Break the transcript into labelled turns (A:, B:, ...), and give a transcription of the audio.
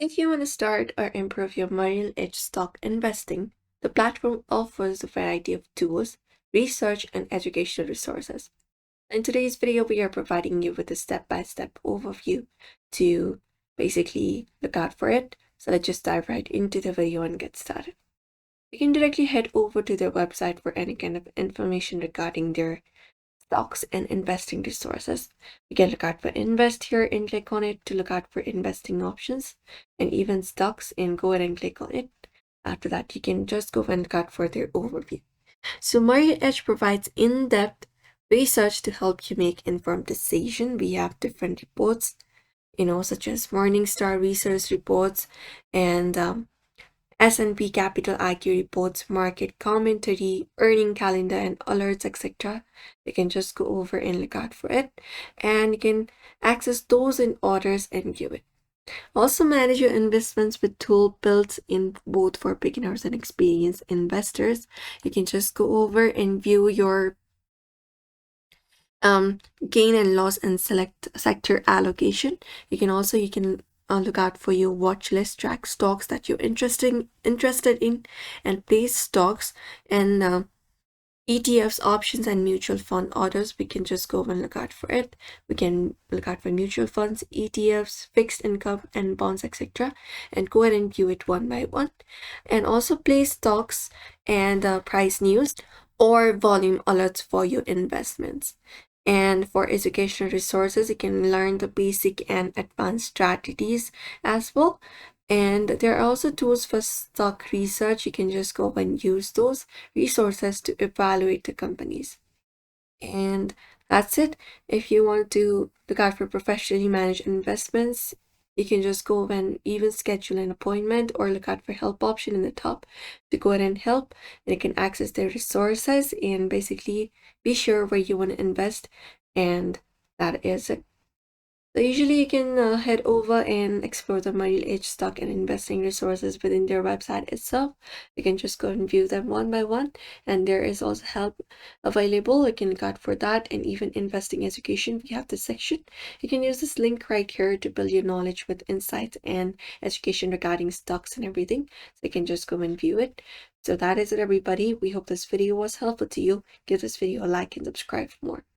A: If you want to start or improve your Merrill Edge stock investing, the platform offers a variety of tools, research, and educational resources. In today's video, we are providing you with a step-by-step overview to basically look out for it. So let's just dive right into the video and get started. You can directly head over to their website for any kind of information regarding their stocks and investing resources. You can look out for invest here and click on it to look out for investing options and even stocks and go ahead and click on it. After that, you can just go and look out for their overview. So Merrill Edge provides in-depth research to help you make informed decision. We have different reports, such as Morningstar research reports and S&P Capital IQ reports, market commentary, earning calendar, and alerts, etc. You can just go over and look out for it, and you can access those in orders and view it. Also, manage your investments with tool built in both for beginners and experienced investors. You can just go over and view your gain and loss and select sector allocation. You can look out for your watch list, track stocks that you're interested in, and place stocks and ETFs, options, and mutual fund orders. We can just go and look out for it. We can look out for mutual funds, ETFs, fixed income, and bonds, etc. And go ahead and view it one by one. And also place stocks and price news or volume alerts for your investments. And for educational resources, you can learn the basic and advanced strategies as well. And there are also tools for stock research. You can just go and use those resources to evaluate the companies. And that's it. If you want to look out for professionally managed investments, you can just go and even schedule an appointment or look out for help option in the top to go ahead and help. And you can access their resources and basically be sure where you want to invest. And that is it. So usually you can head over and explore the Merrill Edge stock and investing resources within their website itself. You can just go and view them one by one, and there is also help available. You can look out for that, and even investing education. We have this section. You can use this link right here to build your knowledge with insights and education regarding stocks and everything. So you can just go and view it. So that is it, everybody. We hope this video was helpful to you. Give this video a like and subscribe for more.